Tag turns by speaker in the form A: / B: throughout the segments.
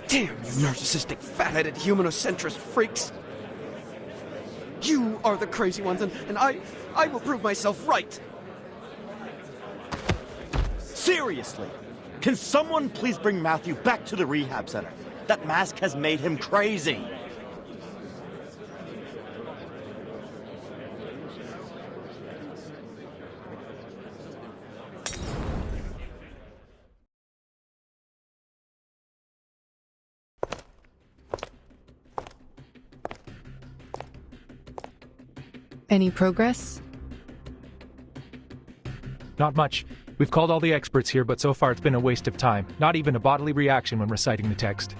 A: Damn, you narcissistic, fat-headed, humanocentrist freaks! You are the crazy ones, and I will prove myself right!
B: Seriously! Can someone please bring Matthew back to the rehab center? That mask has made him crazy!
C: Any progress?
D: Not much. We've called all the experts here, but so far it's been a waste of time. Not even a bodily reaction when reciting the text.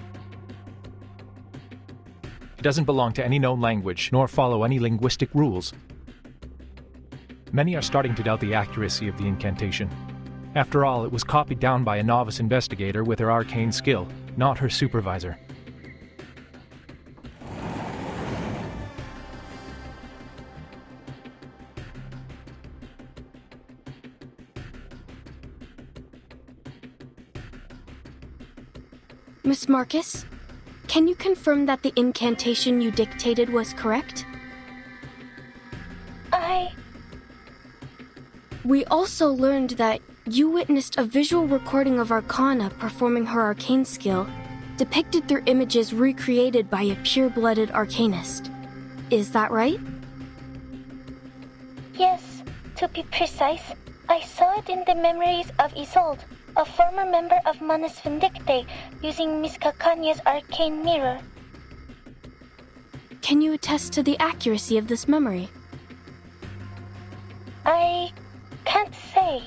D: It doesn't belong to any known language, nor follow any linguistic rules. Many are starting to doubt the accuracy of the incantation. After all, it was copied down by a novice investigator with her arcane skill, not her supervisor.
E: Miss Marcus, can you confirm that the incantation you dictated was correct? We also learned that you witnessed a visual recording of Arcana performing her arcane skill, depicted through images recreated by a pure-blooded arcanist. Is that right?
F: Yes, to be precise, I saw it in the memories of Isolde, a former member of Manus Vindicte, using Miss Cacanya's arcane mirror.
E: Can you attest to the accuracy of this memory?
F: I can't say.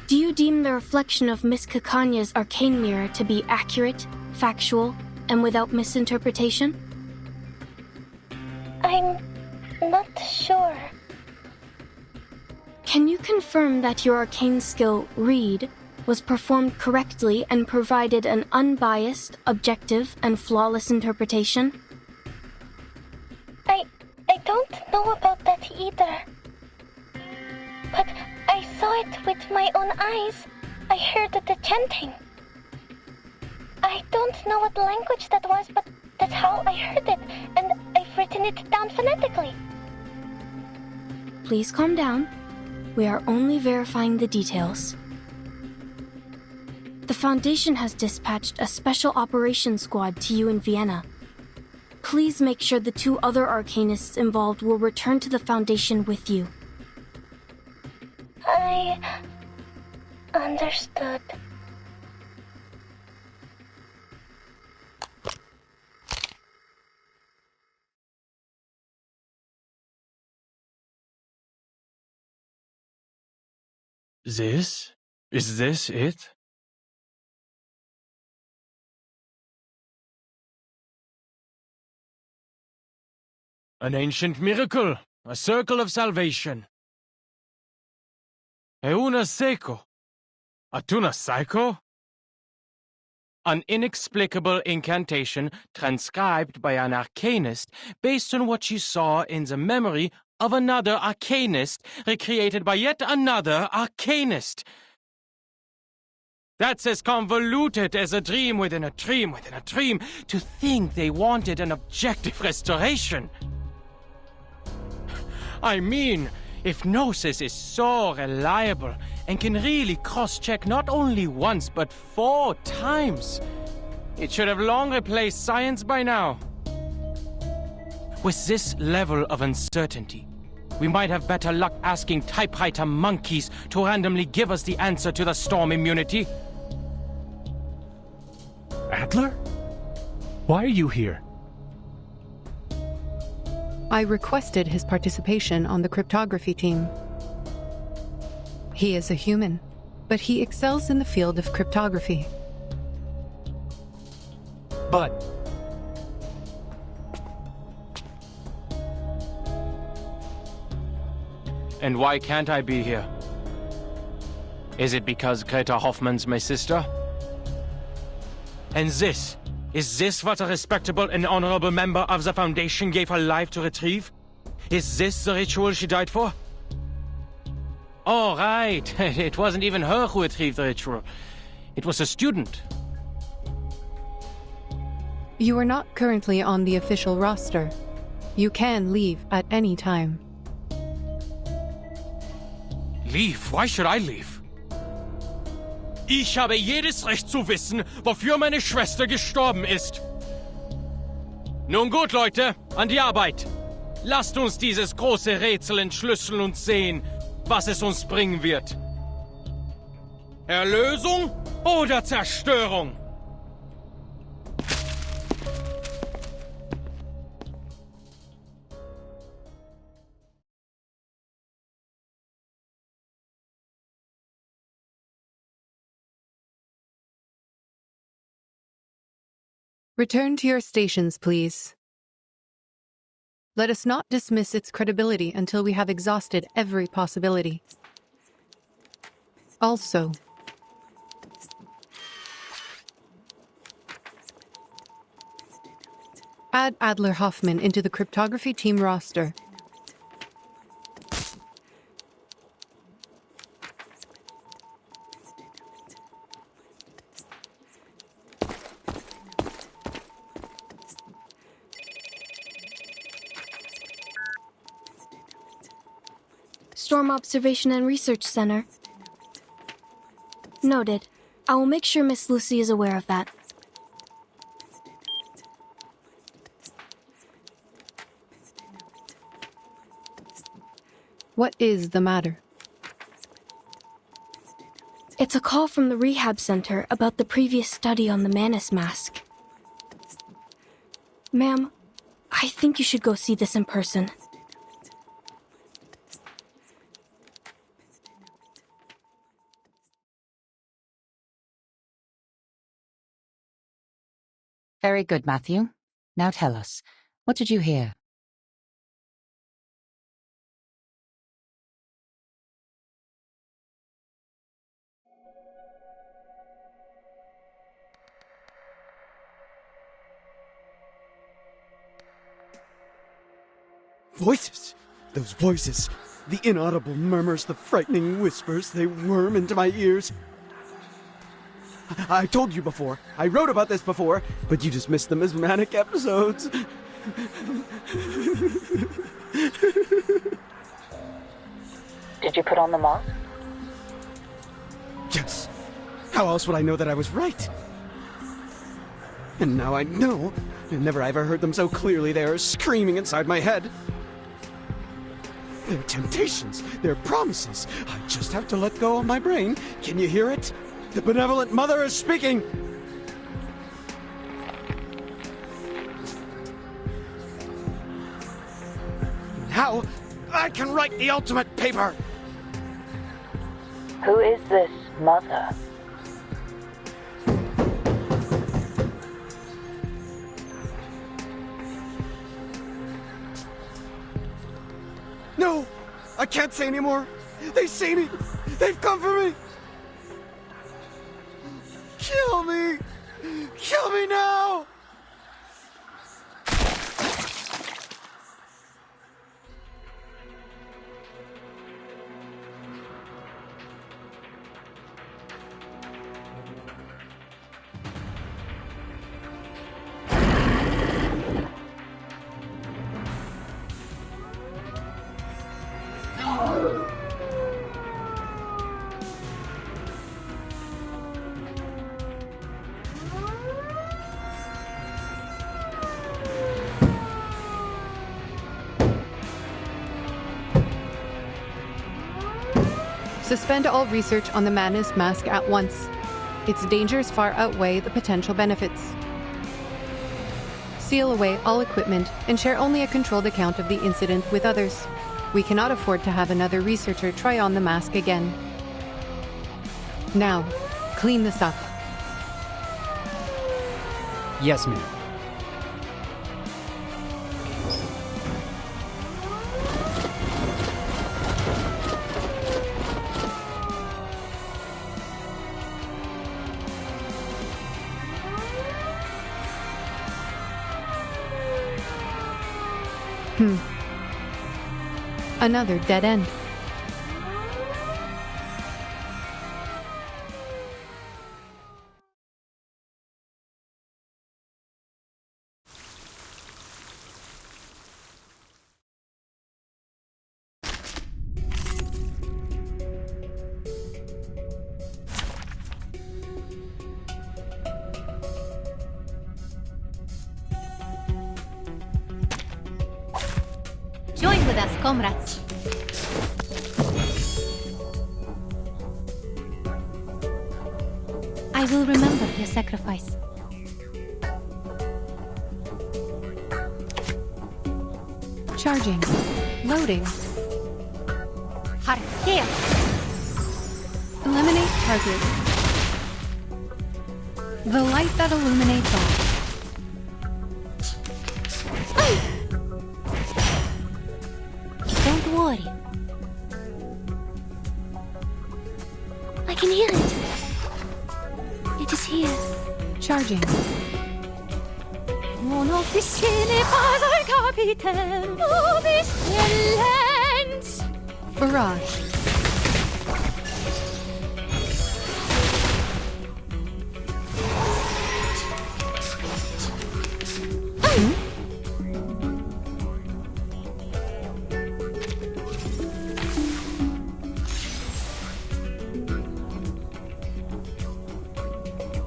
E: Do you deem the reflection of Miss Cacanya's arcane mirror to be accurate, factual, and without misinterpretation?
F: I'm not sure.
E: Can you confirm that your arcane skill, Read, was performed correctly and provided an unbiased, objective, and flawless interpretation?
F: I don't know about that either. But I saw it with my own eyes. I heard the chanting. I don't know what language that was, but that's how I heard it, and I've written it down phonetically.
E: Please calm down. We are only verifying the details. The Foundation has dispatched a special operations squad to you in Vienna. Please make sure the 2 other arcanists involved will return to the Foundation with you.
F: I understood.
G: Is this it? An ancient miracle, a circle of salvation. Euna seco, atuna psycho? An inexplicable incantation transcribed by an arcanist based on what she saw in the memory of another arcanist recreated by yet another arcanist. That's as convoluted as a dream within a dream within a dream. To think they wanted an objective restoration. I mean, if Gnosis is so reliable and can really cross-check not only once but 4 times, it should have long replaced science by now. With this level of uncertainty, we might have better luck asking typewriter monkeys to randomly give us the answer to the storm immunity.
D: Adler? Why are you here?
C: I requested his participation on the cryptography team. He is a human, but he excels in the field of cryptography.
D: But
G: And why can't I be here? Is it because Greta Hoffman's my sister? And is this what a respectable and honorable member of the Foundation gave her life to retrieve? Is this the ritual she died for? Oh, right. It wasn't even her who retrieved the ritual. It was a student.
C: You are not currently on the official roster. You can leave at any time.
G: Leave? Why should I leave? Ich habe jedes Recht zu wissen, wofür meine Schwester gestorben ist. Nun gut, Leute, an die Arbeit. Lasst uns dieses große Rätsel entschlüsseln und sehen, was es uns bringen wird. Erlösung oder Zerstörung?
C: Return to your stations, please. Let us not dismiss its credibility until we have exhausted every possibility. Also, add Adler Hoffman into the cryptography team roster.
E: Storm Observation and Research Center. Noted. I will make sure Miss Lucy is aware of that.
C: What is the matter?
E: It's a call from the rehab center about the previous study on the Manus mask. Ma'am, I think you should go see this in person.
H: Very good, Matthew. Now tell us, what did you hear?
A: Voices! Those voices! The inaudible murmurs, the frightening whispers, they worm into my ears. I told you before. I wrote about this before, but you dismissed them as manic episodes.
H: Did you put on the mask?
A: Yes. How else would I know that I was right? And now I know. And never I ever heard them so clearly. They are screaming inside my head. Their temptations, their promises. I just have to let go of my brain. Can you hear it? The benevolent mother is speaking! Now, I can write the ultimate paper!
H: Who is this mother?
A: No! I can't say anymore! They see me! They've come for me! Kill me! Kill me now!
C: Suspend all research on the Manus mask at once. Its dangers far outweigh the potential benefits. Seal away all equipment and share only a controlled account of the incident with others. We cannot afford to have another researcher try on the mask again. Now, clean this up.
I: Yes, ma'am.
C: Another dead end.
I: Join with us, comrades. I will remember your sacrifice.
C: Charging. Loading.
I: Hard scale.
C: Eliminate target. The light that illuminates all.
I: Don't worry.
E: I can hear it. It is here.
C: Charging.
I: Mon officier n'est pas un capitaine. Oh, this lands.
C: Barrage.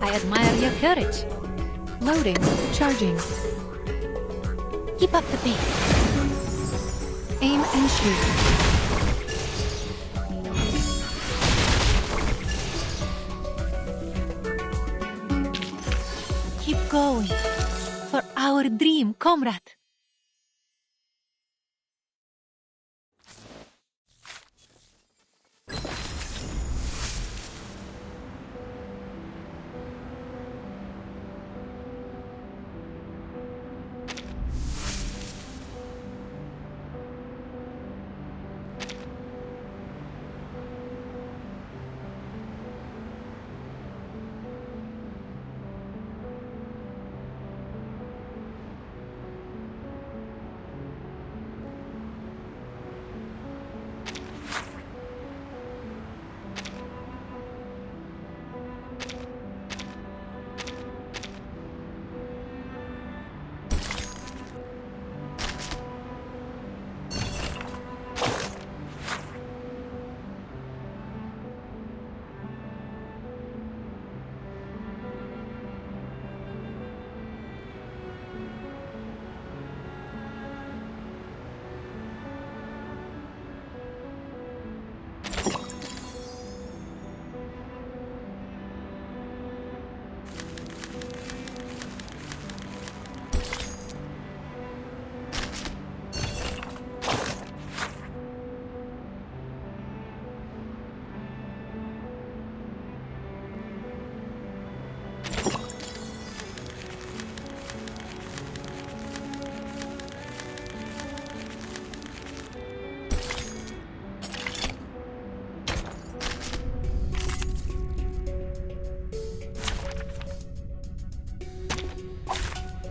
I: I admire your courage.
C: Loading. Charging.
I: Keep up the pace.
C: Aim and shoot.
I: Keep going. For our dream, comrade.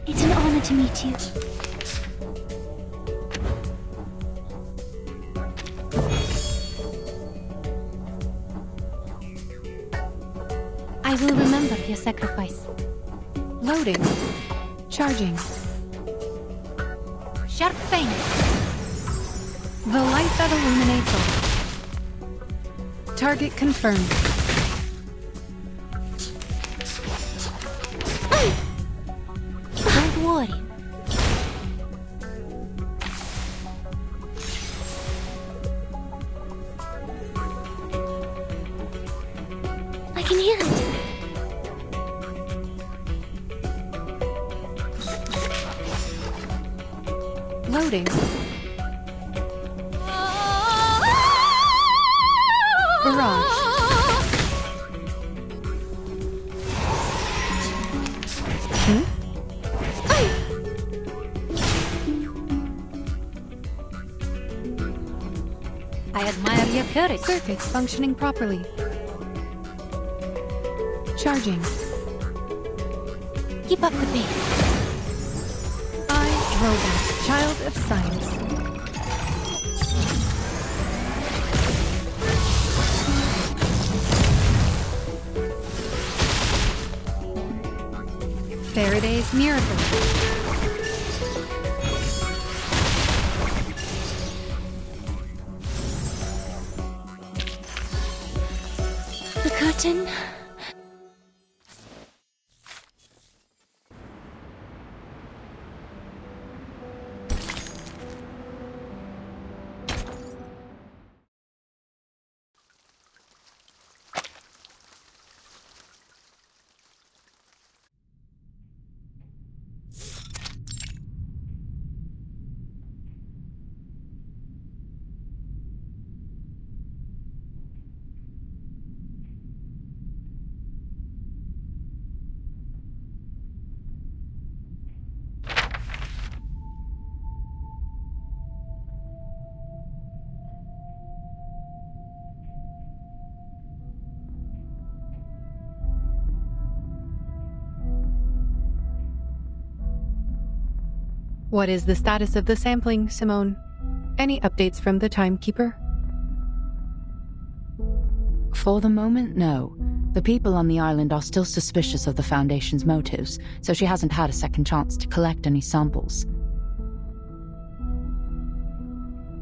E: It's an honor to meet you.
I: I will remember your sacrifice.
C: Loading. Charging.
I: Sharp fang.
C: The light that illuminates all. Target confirmed.
I: Don't worry.
E: I can hear it.
C: Loading. Barrage.
I: I admire your courage.
C: Circuits functioning properly. Charging.
I: Keep up the pace.
C: Robot child of science. Faraday's miracle.
F: The curtain.
C: What is the status of the sampling, Simone? Any updates from the timekeeper?
H: For the moment, no. The people on the island are still suspicious of the Foundation's motives, so she hasn't had a second chance to collect any samples.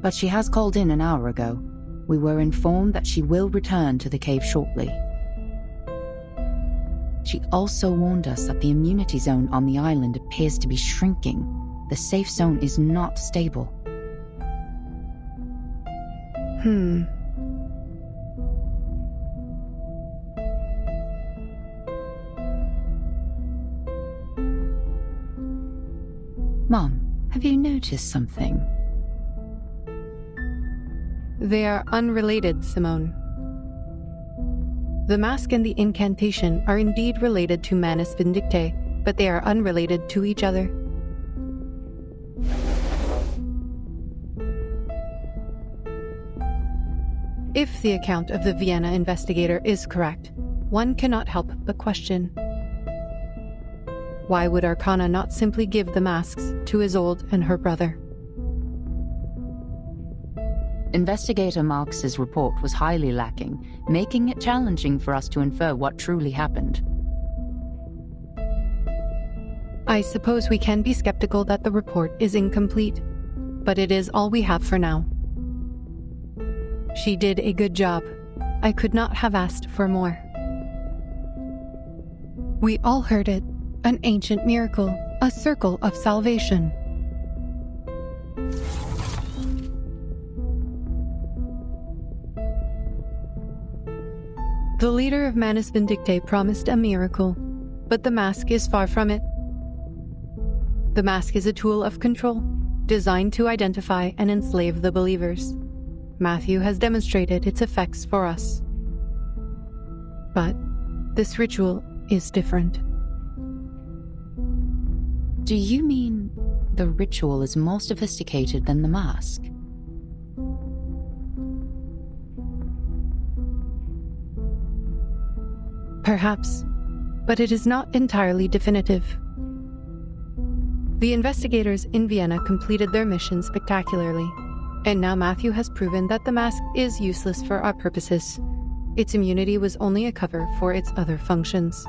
H: But she has called in an hour ago. We were informed that she will return to the cave shortly. She also warned us that the immunity zone on the island appears to be shrinking. The safe zone is not stable. Mom, have you noticed something?
C: They are unrelated, Simone. The mask and the incantation are indeed related to Manus Vindictae, but they are unrelated to each other. If the account of the Vienna investigator is correct, one cannot help but question. Why would Arcana not simply give the masks to Isolde and her brother?
H: Investigator Marx's report was highly lacking, making it challenging for us to infer what truly happened.
C: I suppose we can be skeptical that the report is incomplete, but it is all we have for now. She did a good job. I could not have asked for more. We all heard it. An ancient miracle. A circle of salvation. The leader of Manus Vindictae promised a miracle, but the mask is far from it. The mask is a tool of control, designed to identify and enslave the believers. Matthew has demonstrated its effects for us. But this ritual is different.
H: Do you mean the ritual is more sophisticated than the mask?
C: Perhaps, but it is not entirely definitive. The investigators in Vienna completed their mission spectacularly, and now Matthew has proven that the mask is useless for our purposes. Its immunity was only a cover for its other functions.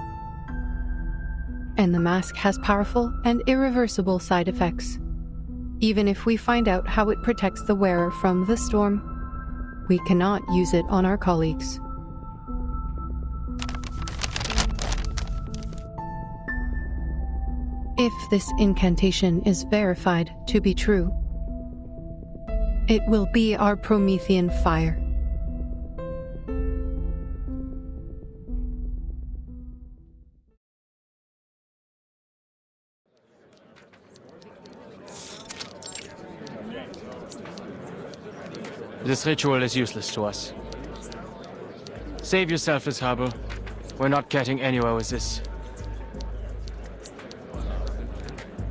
C: And the mask has powerful and irreversible side effects. Even if we find out how it protects the wearer from the storm, we cannot use it on our colleagues. If this incantation is verified to be true, it will be our Promethean fire.
G: This ritual is useless to us. Save yourself this trouble. We're not getting anywhere with this.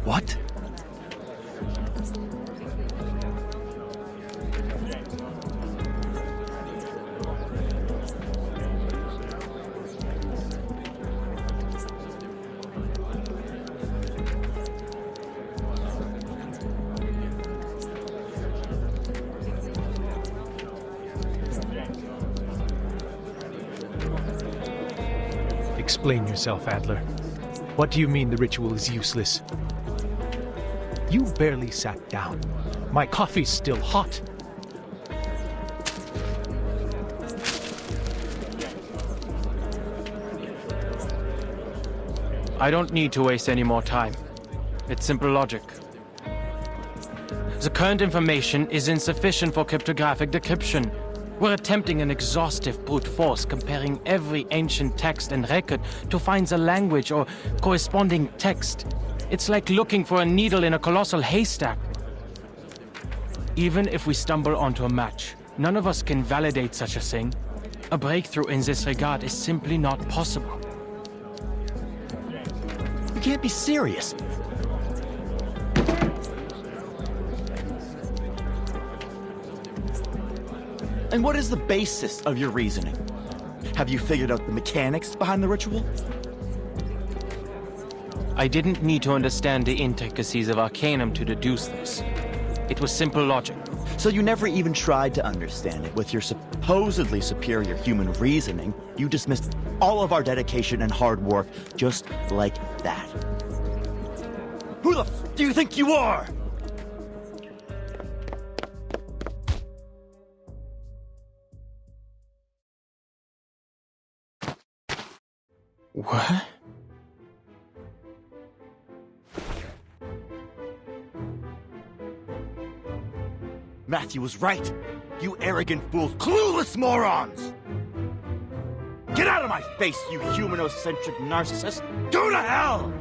B: What?
D: Explain yourself, Adler. What do you mean the ritual is useless? You barely sat down. My coffee's still hot.
G: I don't need to waste any more time. It's simple logic. The current information is insufficient for cryptographic decryption. We're attempting an exhaustive brute force, comparing every ancient text and record to find the language or corresponding text. It's like looking for a needle in a colossal haystack. Even if we stumble onto a match, none of us can validate such a thing. A breakthrough in this regard is simply not possible.
B: You can't be serious. And what is the basis of your reasoning? Have you figured out the mechanics behind the ritual?
G: I didn't need to understand the intricacies of Arcanum to deduce this. It was simple logic.
B: So you never even tried to understand it. With your supposedly superior human reasoning, you dismissed all of our dedication and hard work just like that. Who the f*** do you think you are?
G: What?
B: Matthew was right. You arrogant fools, clueless morons! Get out of my face, you humanocentric narcissist! Go to hell!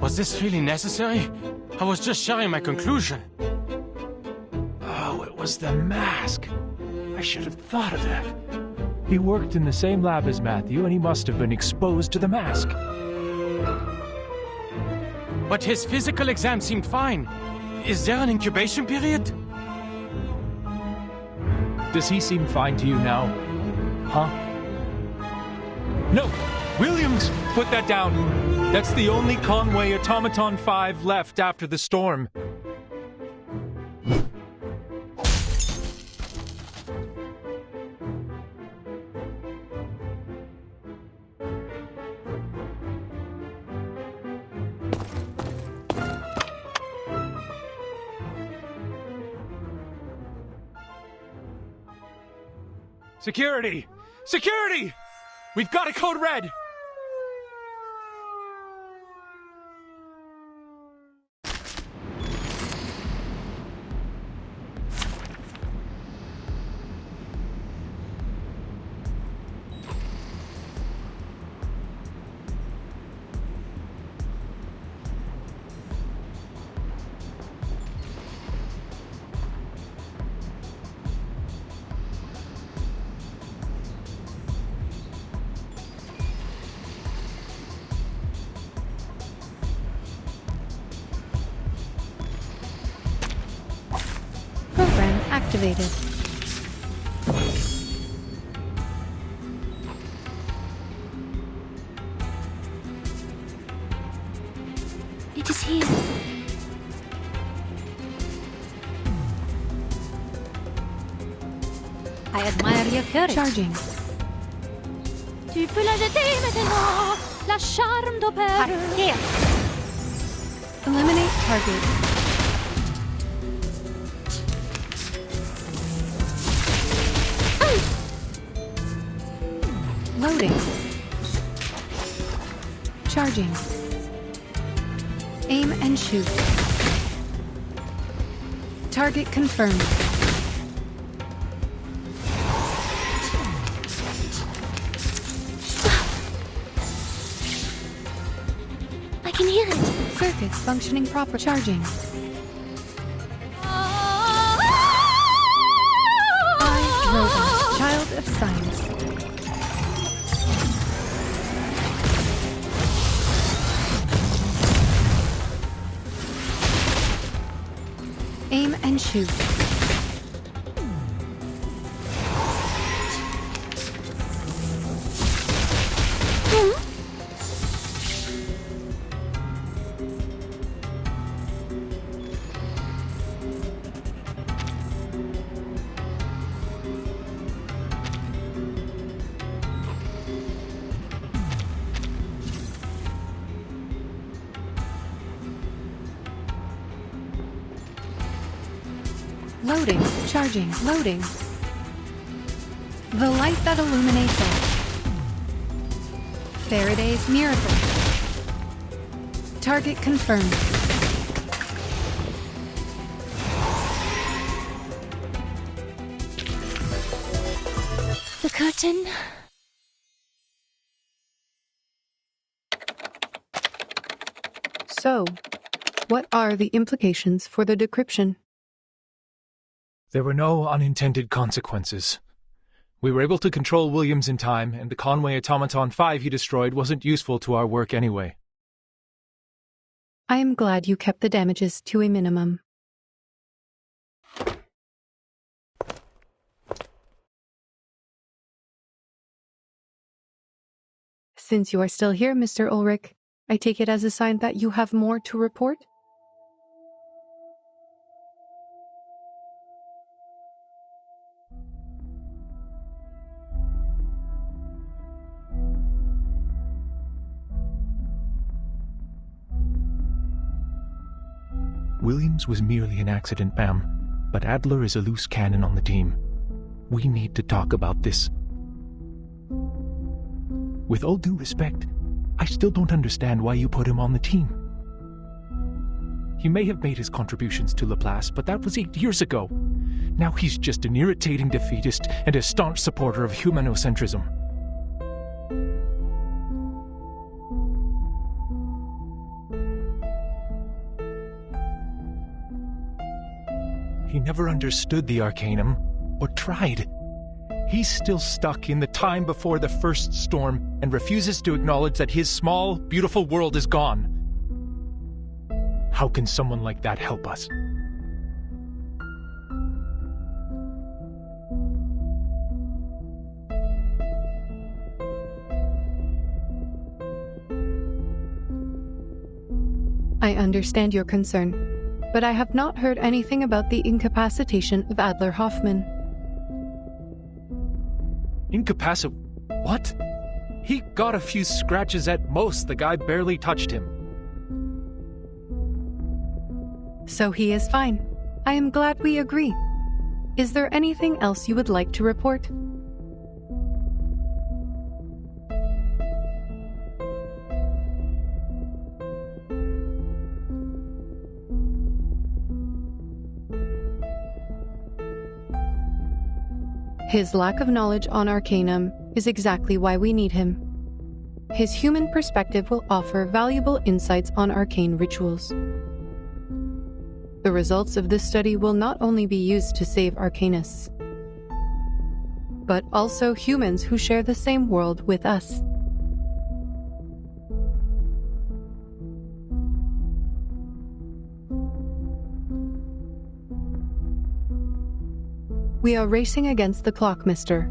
G: Was this really necessary? I was just sharing my conclusion.
D: Oh, it was the mask. I should have thought of that. He worked in the same lab as Matthew, and he must have been exposed to the mask.
G: But his physical exam seemed fine. Is there an incubation period?
D: Does he seem fine to you now? Huh? No! Williams, put that down! That's the only Conway Automaton 5 left after the storm. Security! Security! We've got a code red!
C: Program activated.
E: It is here.
I: I admire your courage.
C: Charging.
I: Tu peux la jeter maintenant, la charme d'opéra. Here.
C: Eliminate target. Loading. Charging. Aim and shoot. Target confirmed.
E: I can hear it.
C: Circuits functioning proper. Charging. I, Robot, child of science. Aim and shoot. Loading, charging, loading. The light that illuminates all. Faraday's miracle. Target confirmed.
I: The curtain.
C: So, what are the implications for the decryption?
D: There were no unintended consequences. We were able to control Williams in time, and the Conway Automaton 5 he destroyed wasn't useful to our work anyway.
C: I am glad you kept the damages to a minimum. Since you are still here, Mr. Ulrich, I take it as a sign that you have more to report?
D: Williams was merely an accident, ma'am, but Adler is a loose cannon on the team. We need to talk about this. With all due respect, I still don't understand why you put him on the team. He may have made his contributions to Laplace, but that was 8 years ago. Now he's just an irritating defeatist and a staunch supporter of humanocentrism. He never understood the Arcanum, or tried. He's still stuck in the time before the first storm and refuses to acknowledge that his small, beautiful world is gone. How can someone like that help us?
C: I understand your concern, but I have not heard anything about the incapacitation of Adler Hoffman.
D: What? He got a few scratches at most. The guy barely touched him.
C: So he is fine. I am glad we agree. Is there anything else you would like to report? His lack of knowledge on Arcanum is exactly why we need him. His human perspective will offer valuable insights on arcane rituals. The results of this study will not only be used to save Arcanists, but also humans who share the same world with us. We are racing against the clock, mister,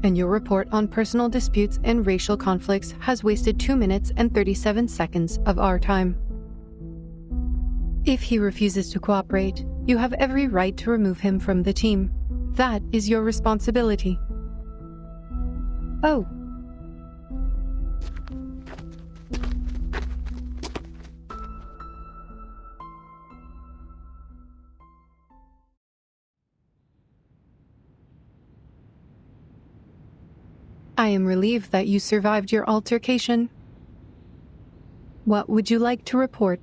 C: and your report on personal disputes and racial conflicts has wasted 2 minutes and 37 seconds of our time. If he refuses to cooperate, you have every right to remove him from the team. That is your responsibility. Oh. I am relieved that you survived your altercation. What would you like to report?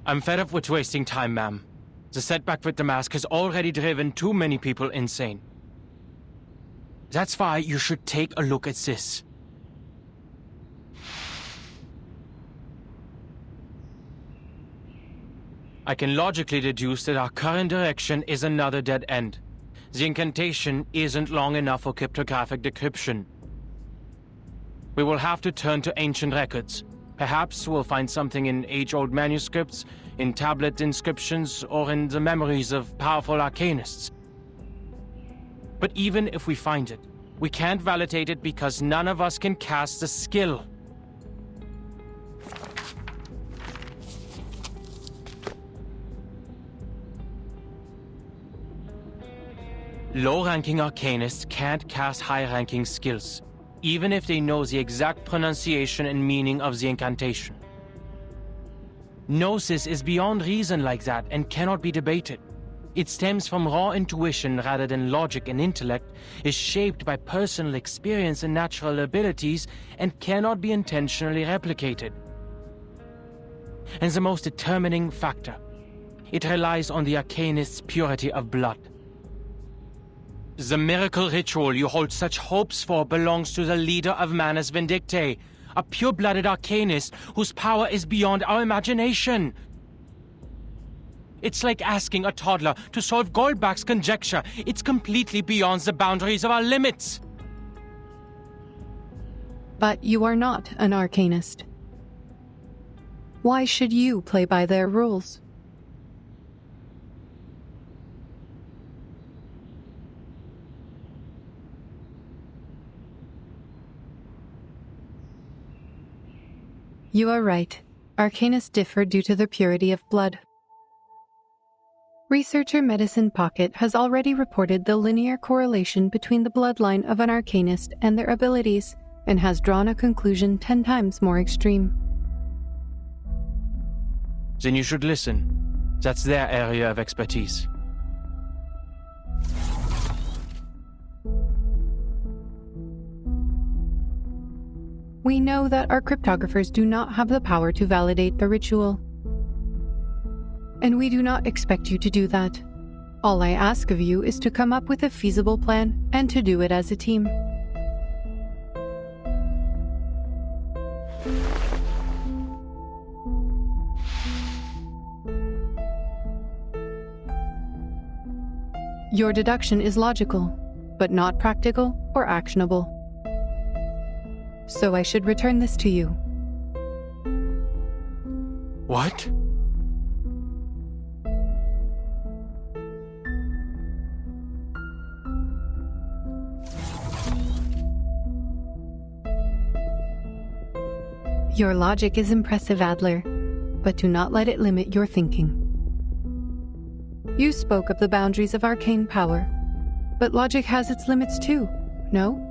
G: I'm fed up with wasting time, ma'am. The setback with the mask has already driven too many people insane. That's why you should take a look at this. I can logically deduce that our current direction is another dead end. The incantation isn't long enough for cryptographic decryption. We will have to turn to ancient records. Perhaps we'll find something in age-old manuscripts, in tablet inscriptions or in the memories of powerful arcanists. But even if we find it, we can't validate it because none of us can cast the skill. Low-ranking arcanists can't cast high-ranking skills, even if they know the exact pronunciation and meaning of the incantation. Gnosis is beyond reason like that and cannot be debated. It stems from raw intuition rather than logic and intellect, is shaped by personal experience and natural abilities, and cannot be intentionally replicated. And the most determining factor, it relies on the arcanist's purity of blood. The miracle ritual you hold such hopes for belongs to the leader of Manus Vindictae, a pure-blooded arcanist whose power is beyond our imagination. It's like asking a toddler to solve Goldbach's conjecture. It's completely beyond the boundaries of our limits.
C: But you are not an arcanist. Why should you play by their rules? You are right. Arcanists differ due to their purity of blood. Researcher Medicine Pocket has already reported the linear correlation between the bloodline of an arcanist and their abilities, and has drawn a conclusion 10 times more extreme.
G: Then you should listen. That's their area of expertise.
C: We know that our cryptographers do not have the power to validate the ritual. And we do not expect you to do that. All I ask of you is to come up with a feasible plan and to do it as a team. Your deduction is logical, but not practical or actionable. So I should return this to you.
G: What?
C: Your logic is impressive, Adler, but do not let it limit your thinking. You spoke of the boundaries of arcane power, but logic has its limits too, no?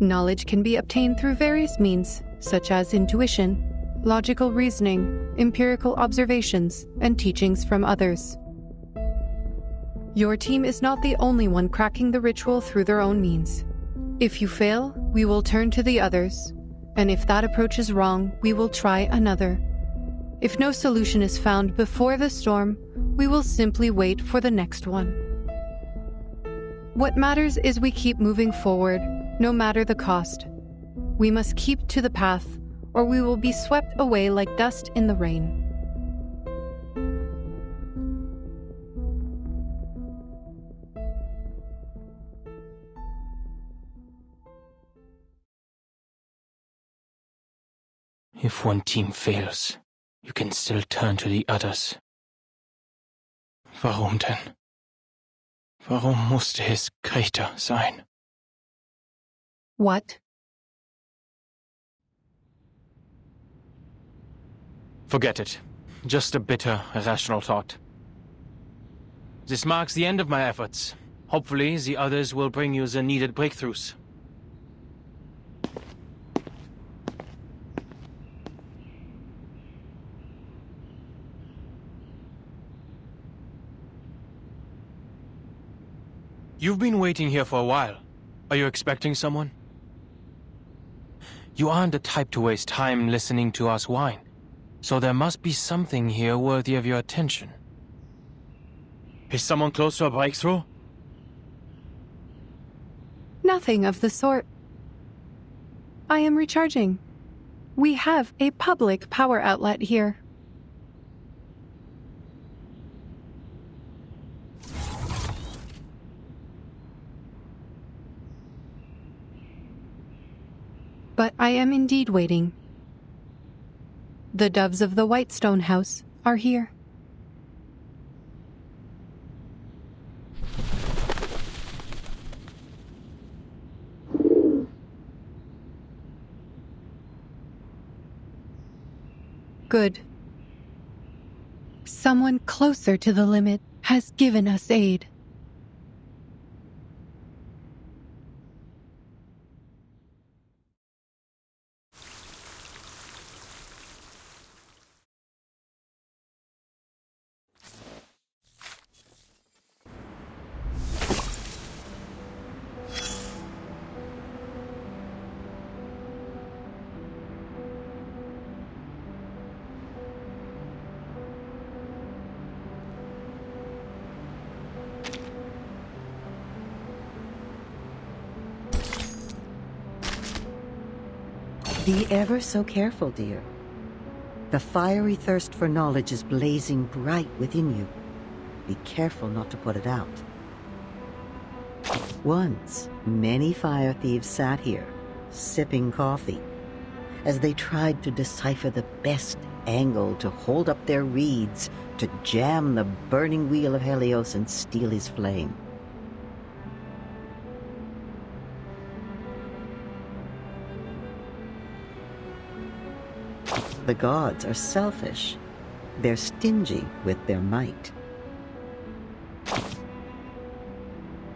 C: Knowledge can be obtained through various means, such as intuition, logical reasoning, empirical observations, and teachings from others. Your team is not the only one cracking the ritual through their own means. If you fail, we will turn to the others, and if that approach is wrong, we will try another. If no solution is found before the storm, we will simply wait for the next one. What matters is we keep moving forward, no matter the cost. We must keep to the path, or we will be swept away like dust in the rain.
G: If one team fails, you can still turn to the others. Warum denn? Warum musste es Greta sein?
C: What?
G: Forget it. Just a bitter, irrational thought. This marks the end of my efforts. Hopefully, the others will bring you the needed breakthroughs. You've been waiting here for a while. Are you expecting someone? You aren't the type to waste time listening to us whine, so there must be something here worthy of your attention. Is someone close to a breakthrough?
C: Nothing of the sort. I am recharging. We have a public power outlet here. But I am indeed waiting. The doves of the Whitestone House are here. Good. Someone closer to the limit has given us aid.
J: Be ever so careful, dear. The fiery thirst for knowledge is blazing bright within you. Be careful not to put it out. Once, many fire thieves sat here, sipping coffee, as they tried to decipher the best angle to hold up their reeds, to jam the burning wheel of Helios and steal his flame. The gods are selfish. They're stingy with their might.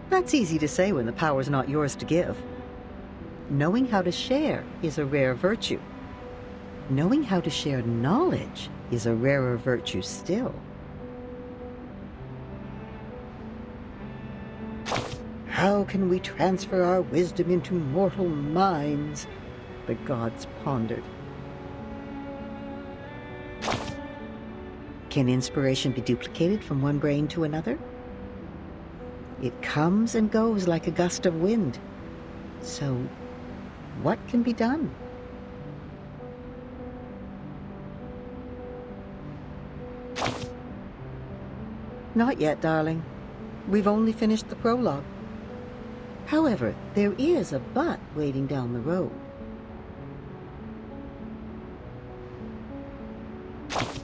J: That's easy to say when the power's not yours to give. Knowing how to share is a rare virtue. Knowing how to share knowledge is a rarer virtue still. How can we transfer our wisdom into mortal minds? The gods pondered. Can inspiration be duplicated from one brain to another? It comes and goes like a gust of wind. So, what can be done? Not yet, darling. We've only finished the prologue. However, there is a but waiting down the road.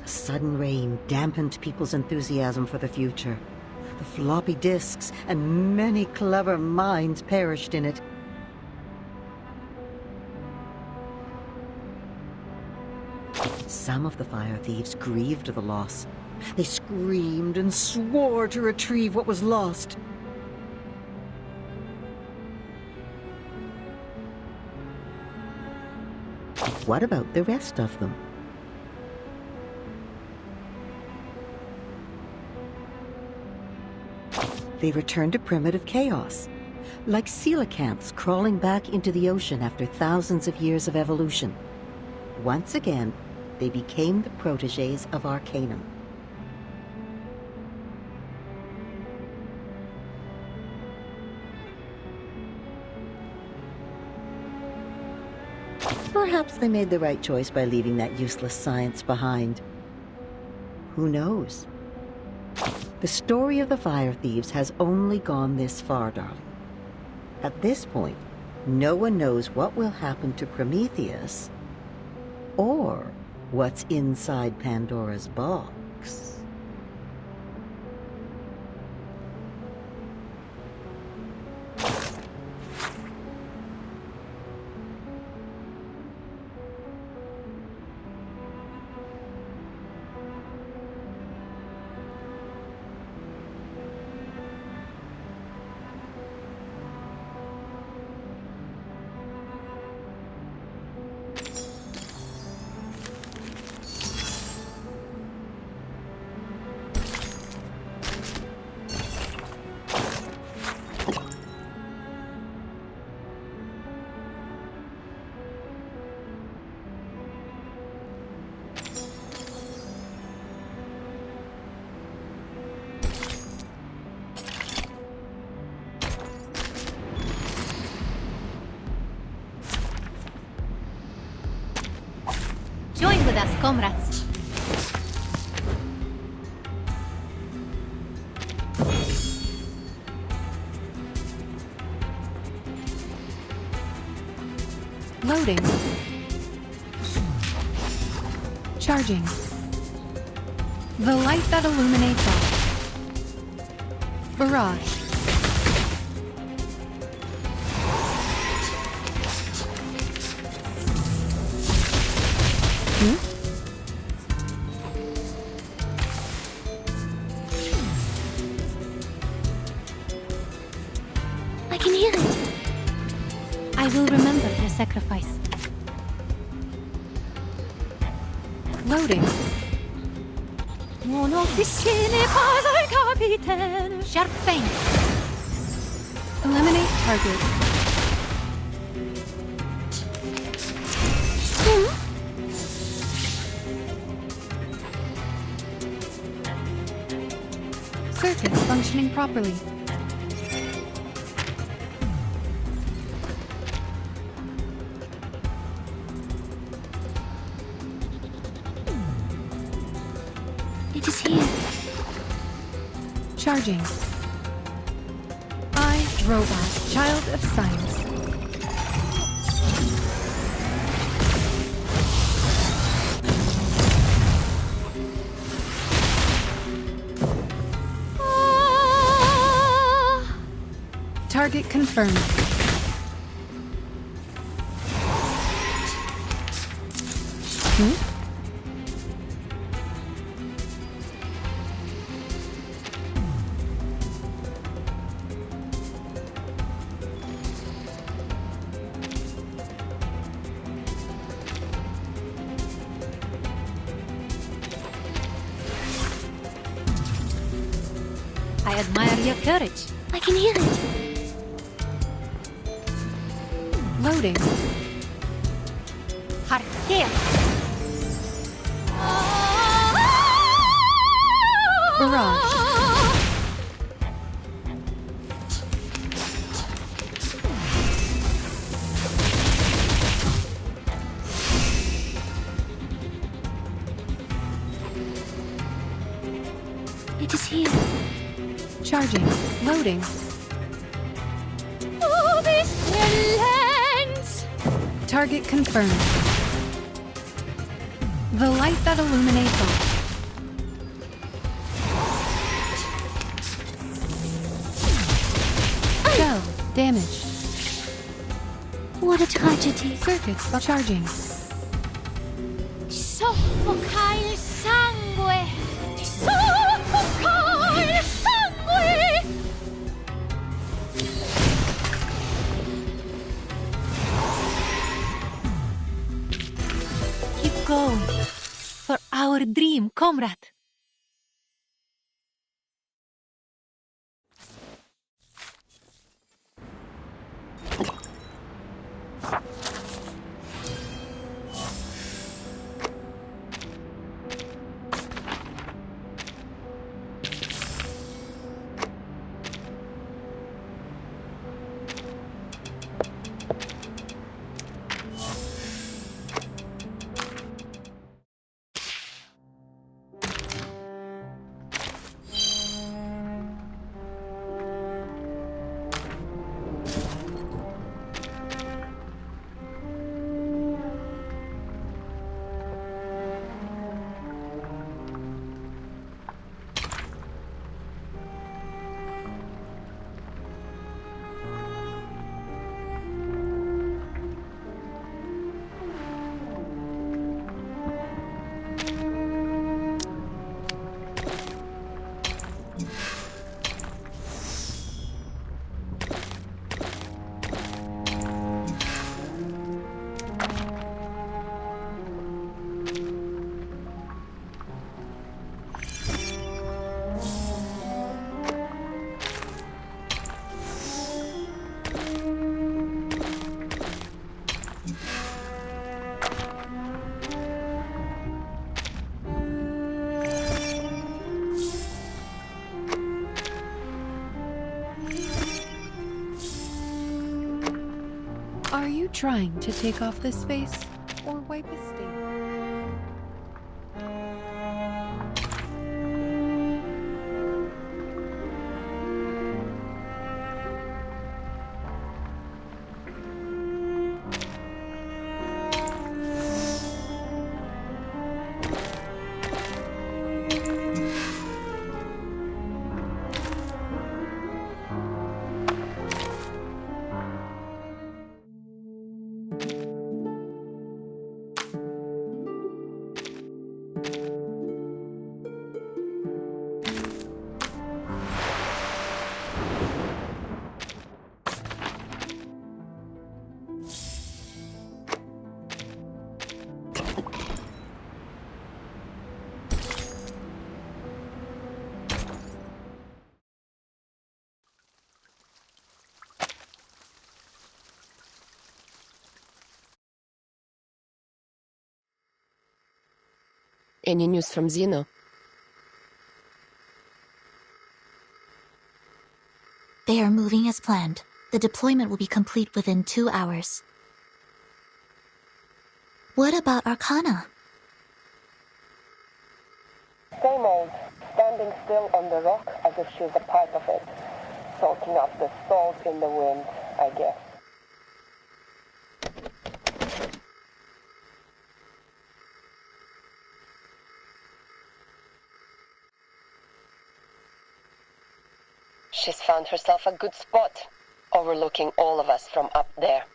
J: Sudden rain dampened people's enthusiasm for the future. The floppy disks and many clever minds perished in it. Some of the fire thieves grieved the loss. They screamed and swore to retrieve what was lost. What about the rest of them? They returned to primitive chaos, like coelacanths crawling back into the ocean after thousands of years of evolution. Once again, they became the protégés of Arcanum. Perhaps they made the right choice by leaving that useless science behind. Who knows? The story of the fire thieves has only gone this far, darling. At this point, no one knows what will happen to Prometheus or what's inside Pandora's box.
I: Join with us, comrades.
C: Loading. Charging. The light that illuminates all. Barrage.
F: I can hear it.
I: I will remember your sacrifice.
C: Loading.
I: Non officier n'est pas un capitaine. Sharp fangs.
C: Eliminate target. Circuits functioning properly.
F: It is here.
C: Charging. I, Robot, Child of Science. Target confirmed.
I: I admire your courage.
F: I can hear it.
C: Loading.
I: Heart scale.
C: Barrage.
F: It is here.
C: Charging. Loading.
I: Oh, this lens.
C: Target confirmed. The light that illuminates all. Shell. Damaged.
F: What a tragedy.
C: Circuits charging.
I: Soffoca il sangue. Soffoca il sangue. Keep going. For our dream, comrade.
C: Are you trying to take off this face or wipe a stain?
K: Any news from Zeno?
L: They are moving as planned. The deployment will be complete within 2 hours. What about Arcana?
M: Same old, standing still on the rock as if she's a part of it. Soaking up the salt in the wind, I guess.
K: She's found herself a good spot, overlooking all of us from up there.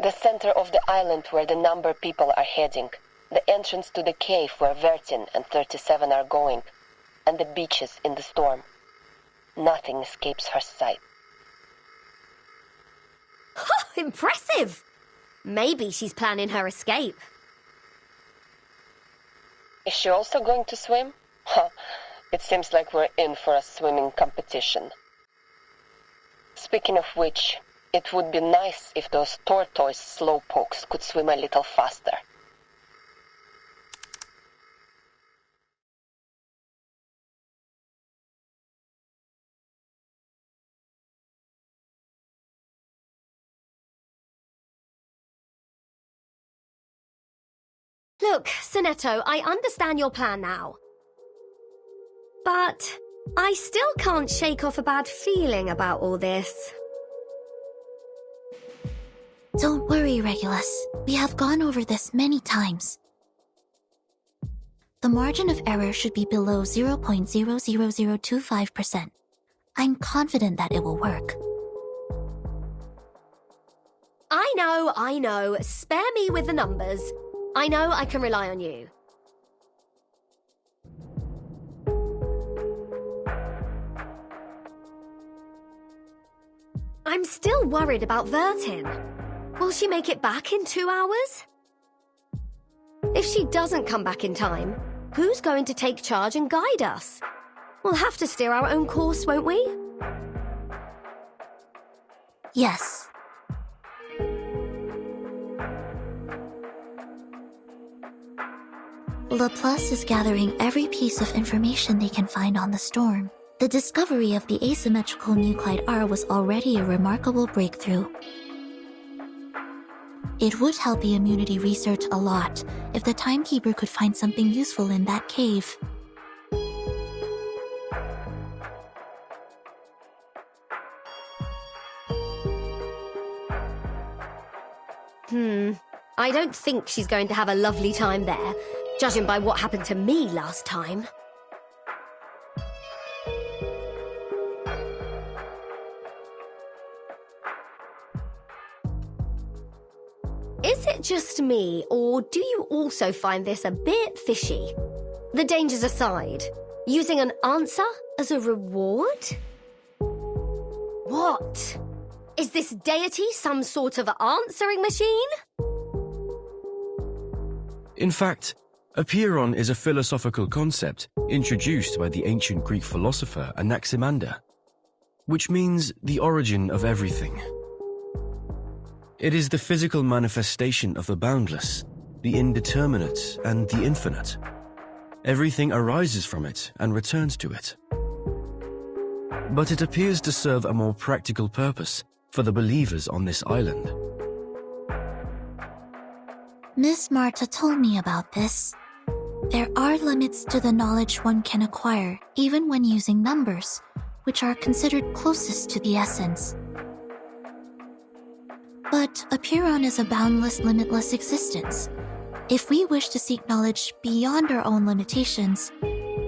K: The center of the island where the number people are heading, the entrance to the cave where Vertin and 37 are going, and the beaches in the storm. Nothing escapes her sight.
N: Impressive! Maybe she's planning her escape.
K: Is she also going to swim? Huh. It seems like we're in for a swimming competition. Speaking of which, it would be nice if those tortoise slowpokes could swim a little faster.
N: Look, Sonetto, I understand your plan now. But I still can't shake off a bad feeling about all this.
L: Don't worry, Regulus. We have gone over this many times. The margin of error should be below 0.00025%. I'm confident that it will work.
N: I know. Spare me with the numbers. I know I can rely on you. I'm still worried about Vertin. Will she make it back in 2 hours? If she doesn't come back in time, who's going to take charge and guide us? We'll have to steer our own course, won't we?
L: Yes. Laplace is gathering every piece of information they can find on the storm. The discovery of the asymmetrical nuclide R was already a remarkable breakthrough. It would help the immunity research a lot if the Timekeeper could find something useful in that cave.
N: I don't think she's going to have a lovely time there, judging by what happened to me last time. Is it just me, or do you also find this a bit fishy? The dangers aside, using an answer as a reward? What? Is this deity some sort of answering machine?
O: In fact, apeiron is a philosophical concept introduced by the ancient Greek philosopher Anaximander, which means the origin of everything. It is the physical manifestation of the boundless, the indeterminate, and the infinite. Everything arises from it and returns to it. But it appears to serve a more practical purpose for the believers on this island.
L: Miss Marta told me about this. There are limits to the knowledge one can acquire, even when using numbers, which are considered closest to the essence. But apeiron is a boundless, limitless existence. If we wish to seek knowledge beyond our own limitations,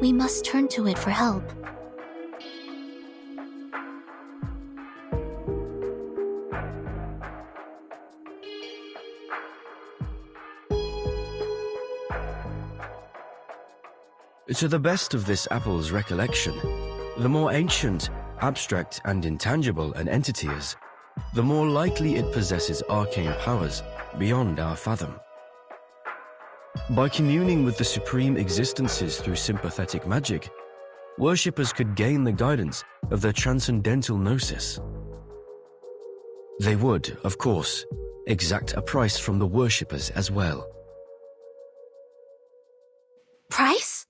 L: we must turn to it for help.
O: To the best of this apple's recollection, the more ancient, abstract, and intangible an entity is, the more likely it possesses arcane powers beyond our fathom. By communing with the supreme existences through sympathetic magic, worshippers could gain the guidance of their transcendental gnosis. They would, of course, exact a price from the worshippers as well.
L: price?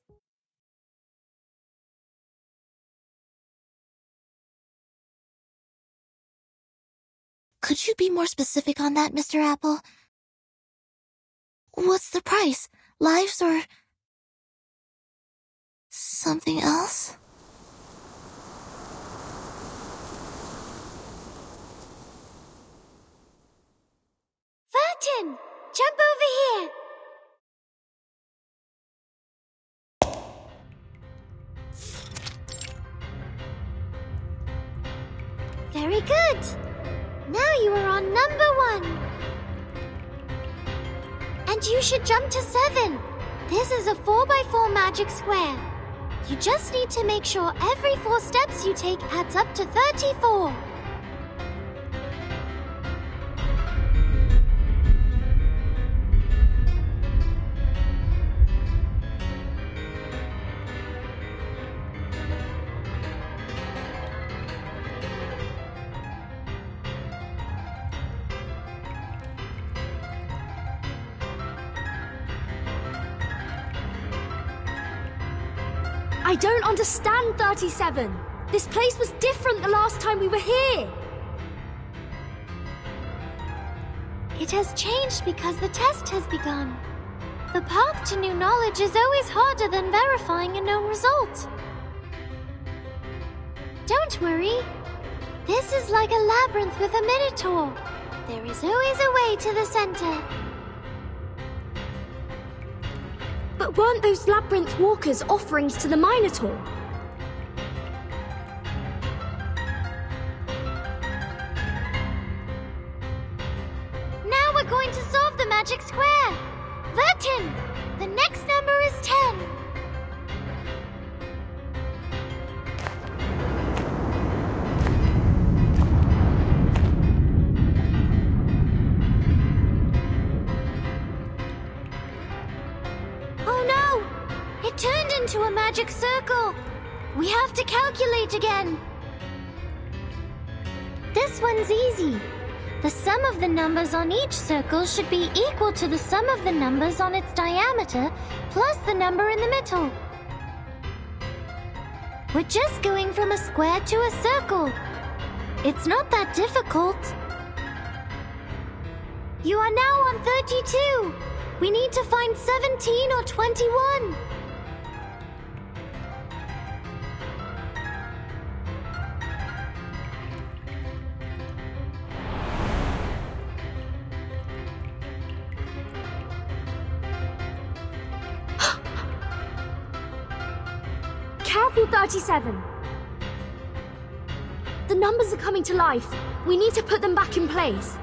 L: Could you be more specific on that, Mr. Apple? What's the price? Lives or something else?
I: Vertin! Jump over here! Very good! Now you are on number 1. And you should jump to 7. This is a 4x4 magic square. You just need to make sure every 4 steps you take adds up to 34. I don't understand, 37. This place was different the last time we were here.
L: It has changed because the test has begun. The path to new knowledge is always harder than verifying a known result. Don't worry. This is like a labyrinth with a minotaur. There is always a way to the center.
N: But weren't those labyrinth walkers offerings to the Minotaur?
L: Now we're going to solve the magic square. Vertin, the next number is 10. It turned into a magic circle. We have to calculate again. This one's easy. The sum of the numbers on each circle should be equal to the sum of the numbers on its diameter plus the number in the middle. We're just going from a square to a circle. It's not that difficult. You are now on 32. We need to find 17 or 21.
N: Careful, 37. The numbers are coming to life. We need to put them back in place.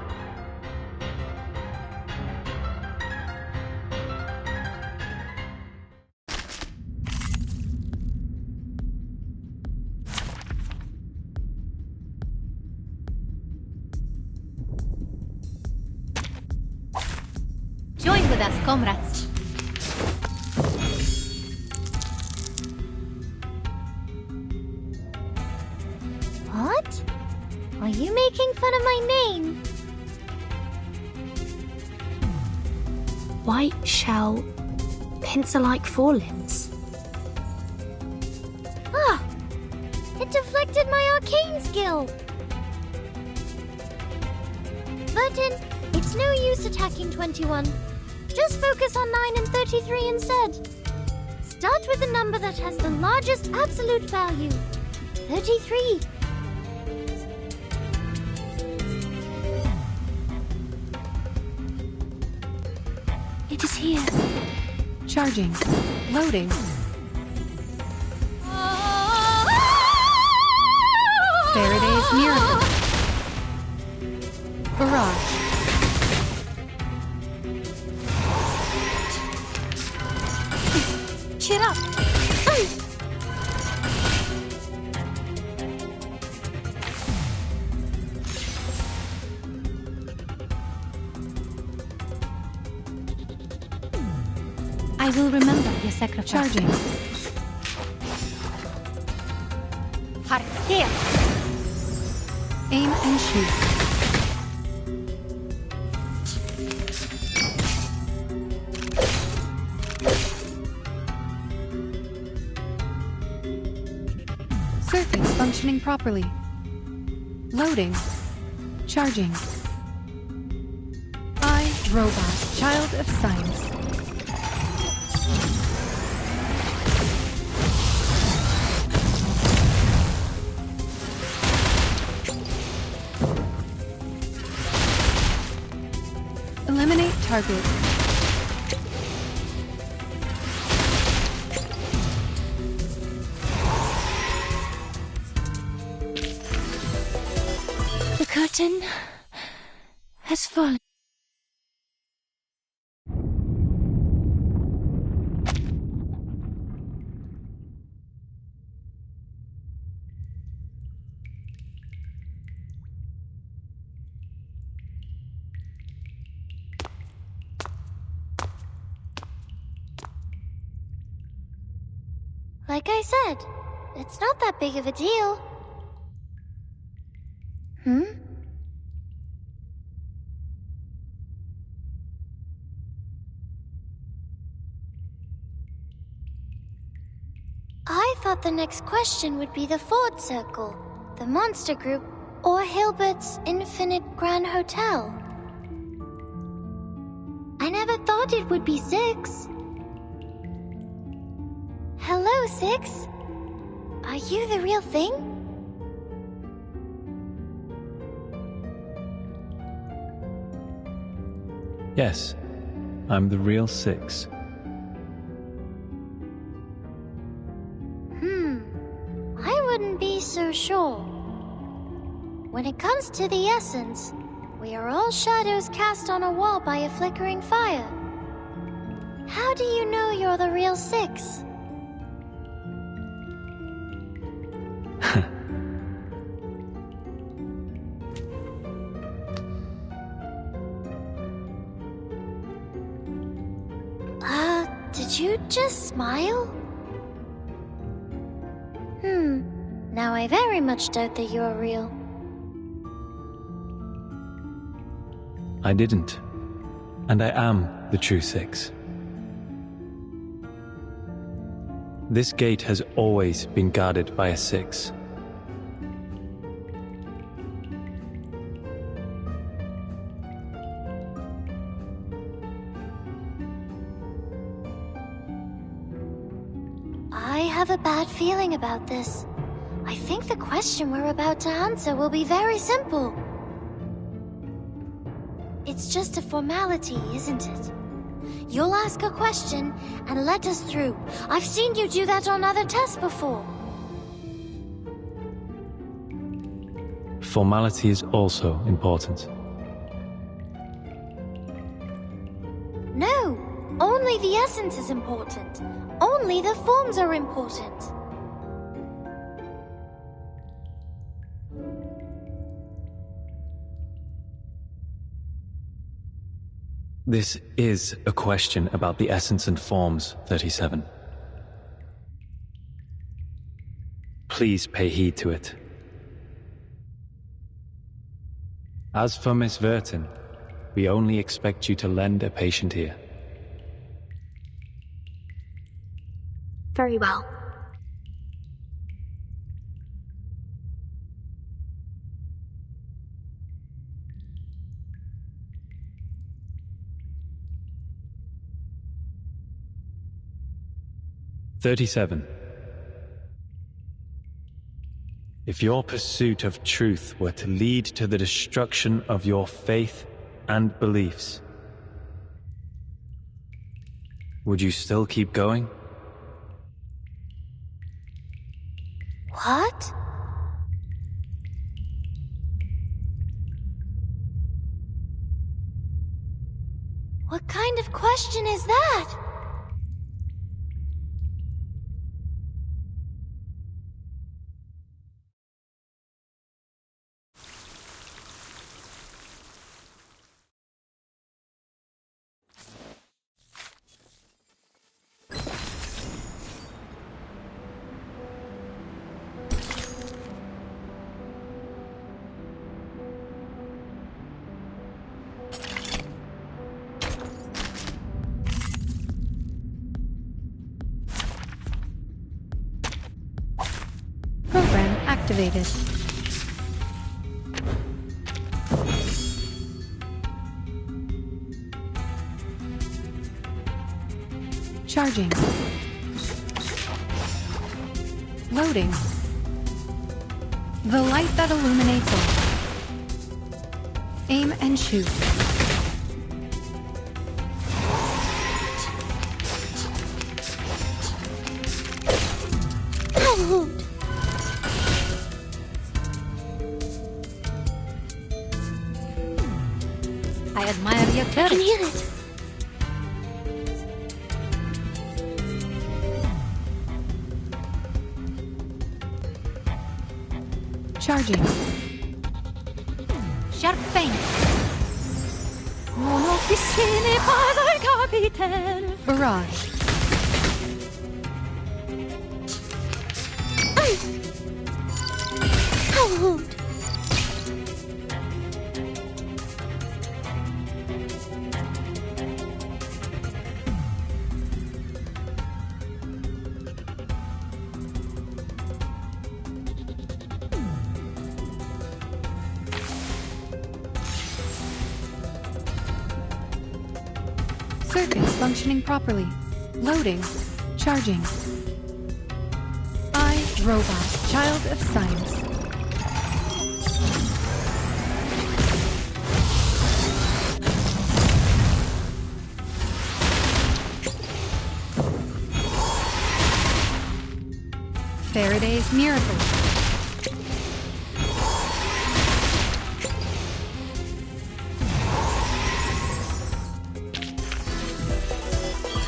I: Join with us, comrades.
L: What? Are you making fun of my name?
N: White shell, pencil-like forelimbs.
L: Ah! It deflected my arcane skill! Vertin, it's no use attacking 21. Just focus on 9 and 33 instead. Start with the number that has the largest absolute value. 33.
C: It is here. Charging. Loading. Faraday's miracle. Barrage.
N: Cheer up.
I: I will remember your sacrifice.
C: Charging.
I: Heart steel.
C: Aim and shoot. Circuits functioning properly. Loading. Charging. I, Robot, Child of Science. Eliminate target.
L: The curtain has fallen.
I: Like I said, it's not that big of a deal. I thought the next question would be the Ford Circle, the Monster Group, or Hilbert's Infinite Grand Hotel. I never thought it would be 6. Hello, 6. Are you the real thing?
D: Yes, I'm the real 6.
I: I wouldn't be so sure. When it comes to the essence, we are all shadows cast on a wall by a flickering fire. How do you know you're the real 6? Did you just smile? Now I very much doubt that you're real.
D: I didn't. And I am the true 6. This gate has always been guarded by a 6.
I: I have a bad feeling about this. I think the question we're about to answer will be very simple. It's just a formality, isn't it? You'll ask a question and let us through. I've seen you do that on other tests before.
D: Formality is also important.
I: No, only the essence is important. Only the forms are important.
D: This is a question about the essence and forms, 37. Please pay heed to it. As for Miss Vertin, we only expect you to lend a patient ear.
E: Very well.
D: "37. If your pursuit of truth were to lead to the destruction of your faith and beliefs, would you still keep going?"
I: What? What kind of question is that?
C: activated. Charging. Loading. The light that illuminates all. Aim and shoot.
L: I admire your courage. I can hear it.
C: Charging.
L: Sharp fence. Mon officier n'est pas un capitaine.
C: Barrage.
L: Hold.
C: Circuits functioning properly. Loading. Charging. I, Robot, Child of Science. Faraday's Miracle.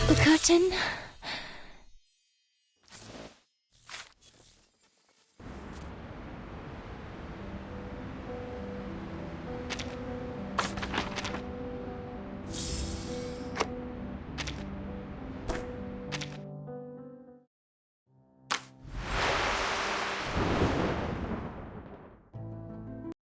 L: The curtain